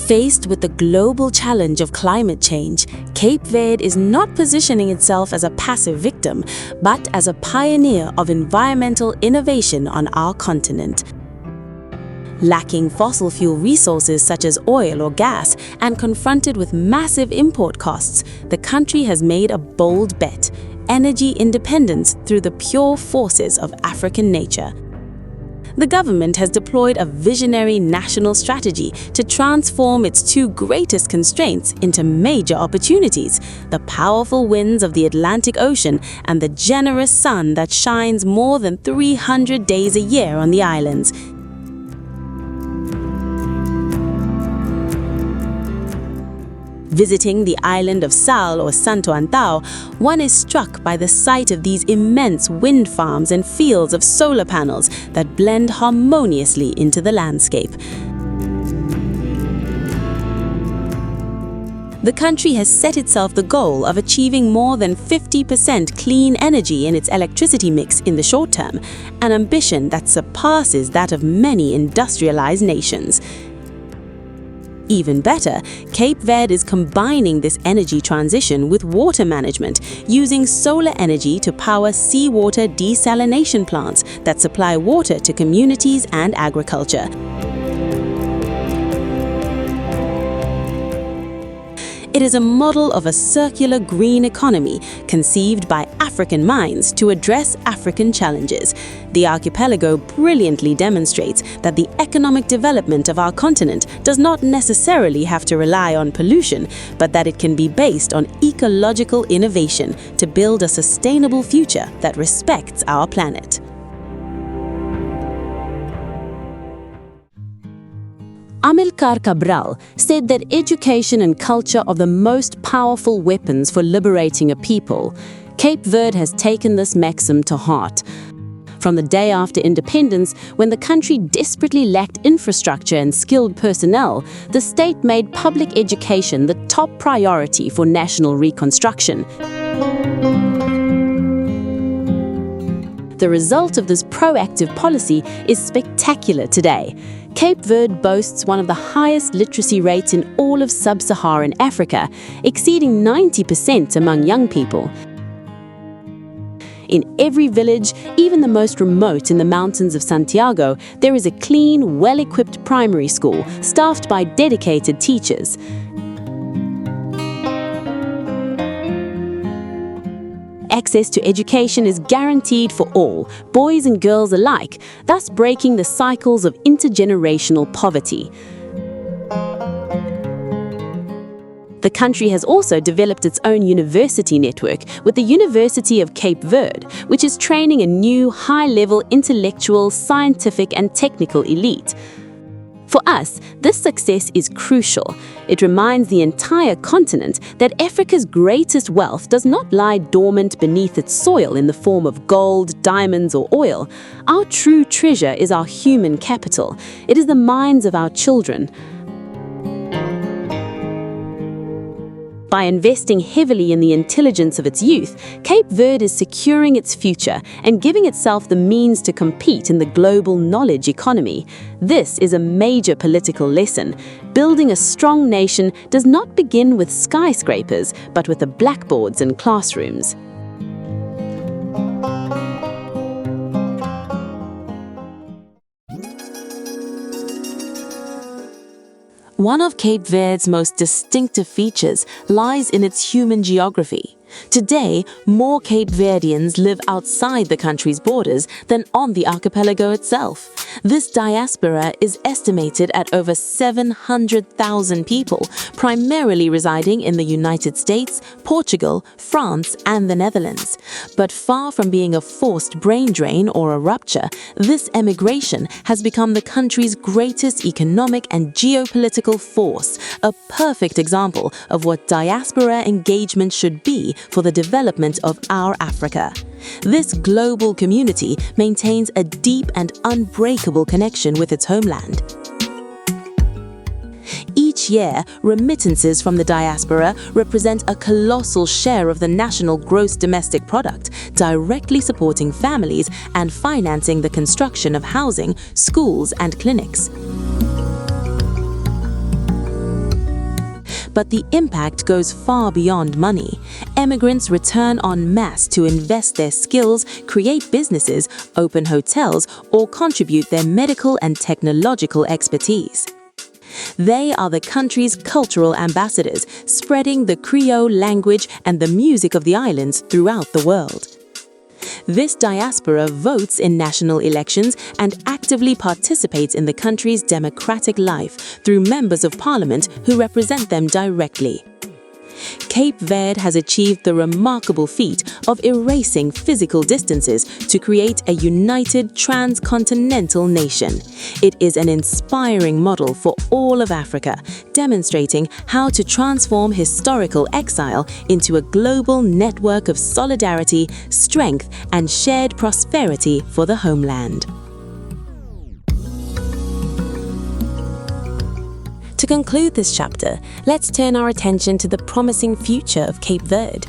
Faced with the global challenge of climate change, Cape Verde is not positioning itself as a passive victim, but as a pioneer of environmental innovation on our continent. Lacking fossil fuel resources such as oil or gas and confronted with massive import costs, the country has made a bold bet: energy independence through the pure forces of African nature. The government has deployed a visionary national strategy to transform its two greatest constraints into major opportunities: the powerful winds of the Atlantic Ocean and the generous sun that shines more than 300 days a year on the islands. Visiting the island of Sal or Santo Antão, one is struck by the sight of these immense wind farms and fields of solar panels that blend harmoniously into the landscape. The country has set itself the goal of achieving more than 50% clean energy in its electricity mix in the short term, an ambition that surpasses that of many industrialized nations. Even better, Cape Verde is combining this energy transition with water management, using solar energy to power seawater desalination plants that supply water to communities and agriculture. It is a model of a circular green economy conceived by African minds to address African challenges. The archipelago brilliantly demonstrates that the economic development of our continent does not necessarily have to rely on pollution, but that it can be based on ecological innovation to build a sustainable future that respects our planet. Amílcar Cabral said that education and culture are the most powerful weapons for liberating a people. Cape Verde has taken this maxim to heart. From the day after independence, when the country desperately lacked infrastructure and skilled personnel, the state made public education the top priority for national reconstruction. The result of this proactive policy is spectacular today. Cape Verde boasts one of the highest literacy rates in all of sub-Saharan Africa, exceeding 90% among young people. In every village, even the most remote in the mountains of Santiago, there is a clean, well-equipped primary school, staffed by dedicated teachers. Access to education is guaranteed for all, boys and girls alike, thus breaking the cycles of intergenerational poverty. The country has also developed its own university network with the University of Cape Verde, which is training a new high-level intellectual, scientific and technical elite. For us, this success is crucial. It reminds the entire continent that Africa's greatest wealth does not lie dormant beneath its soil in the form of gold, diamonds, or oil. Our true treasure is our human capital. It is the minds of our children. By investing heavily in the intelligence of its youth, Cape Verde is securing its future and giving itself the means to compete in the global knowledge economy. This is a major political lesson. Building a strong nation does not begin with skyscrapers, but with the blackboards and classrooms. One of Cape Verde's most distinctive features lies in its human geography. Today, more Cape Verdeans live outside the country's borders than on the archipelago itself. This diaspora is estimated at over 700,000 people, primarily residing in the United States, Portugal, France, and the Netherlands. But far from being a forced brain drain or a rupture, this emigration has become the country's greatest economic and geopolitical force, a perfect example of what diaspora engagement should be for the development of our Africa. This global community maintains a deep and unbreakable connection with its homeland. Each year, remittances from the diaspora represent a colossal share of the national gross domestic product, directly supporting families and financing the construction of housing, schools, and clinics. But the impact goes far beyond money. Emigrants return en masse to invest their skills, create businesses, open hotels, or contribute their medical and technological expertise. They are the country's cultural ambassadors, spreading the Creole language and the music of the islands throughout the world. This diaspora votes in national elections and actively participates in the country's democratic life through members of parliament who represent them directly. Cape Verde has achieved the remarkable feat of erasing physical distances to create a united transcontinental nation. It is an inspiring model for all of Africa, demonstrating how to transform historical exile into a global network of solidarity, strength, and shared prosperity for the homeland. To conclude this chapter, let's turn our attention to the promising future of Cape Verde.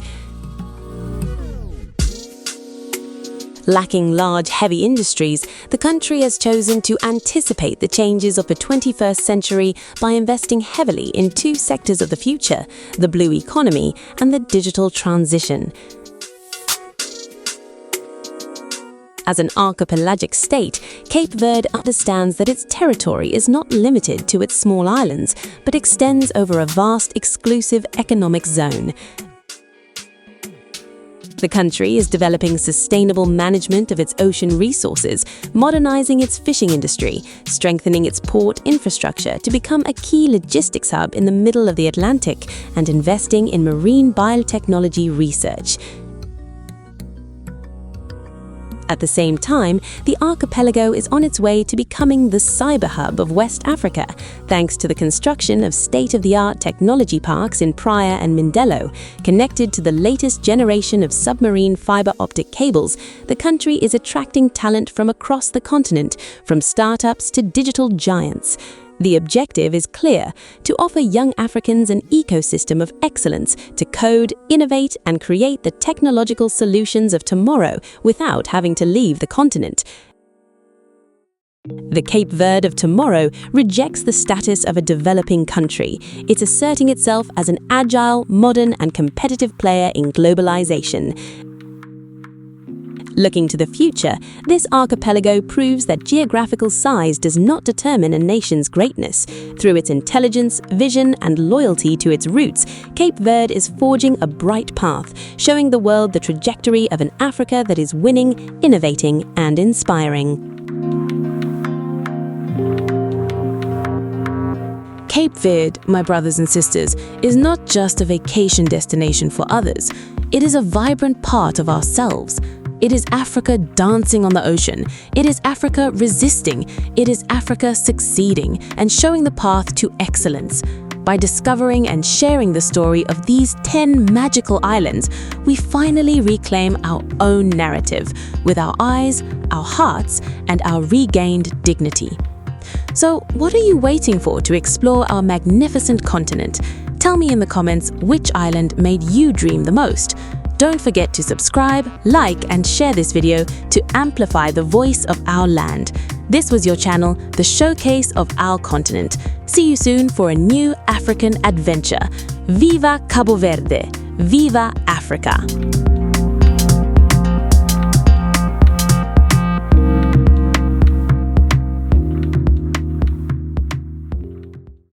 Lacking large, heavy industries, the country has chosen to anticipate the changes of the 21st century by investing heavily in two sectors of the future, the blue economy and the digital transition. As an archipelagic state, Cape Verde understands that its territory is not limited to its small islands, but extends over a vast, exclusive economic zone. The country is developing sustainable management of its ocean resources, modernizing its fishing industry, strengthening its port infrastructure to become a key logistics hub in the middle of the Atlantic, and investing in marine biotechnology research. At the same time, the archipelago is on its way to becoming the cyber hub of West Africa, thanks to the construction of state-of-the-art technology parks in Praia and Mindelo. Connected to the latest generation of submarine fiber optic cables, the country is attracting talent from across the continent, from startups to digital giants. The objective is clear: to offer young Africans an ecosystem of excellence to code, innovate, and create the technological solutions of tomorrow without having to leave the continent. The Cape Verde of tomorrow rejects the status of a developing country. It's asserting itself as an agile, modern, and competitive player in globalization. Looking to the future, this archipelago proves that geographical size does not determine a nation's greatness. Through its intelligence, vision, and loyalty to its roots, Cape Verde is forging a bright path, showing the world the trajectory of an Africa that is winning, innovating, and inspiring. Cape Verde, my brothers and sisters, is not just a vacation destination for others. It is a vibrant part of ourselves. It is Africa dancing on the ocean. It is Africa resisting. It is Africa succeeding and showing the path to excellence. By discovering and sharing the story of these 10 magical islands, we finally reclaim our own narrative with our eyes, our hearts, and our regained dignity. So, what are you waiting for to explore our magnificent continent? Tell me in the comments which island made you dream the most. Don't forget to subscribe, like, and share this video to amplify the voice of our land. This was your channel, the showcase of our continent. See you soon for a new African adventure. Viva Cabo Verde! Viva Africa!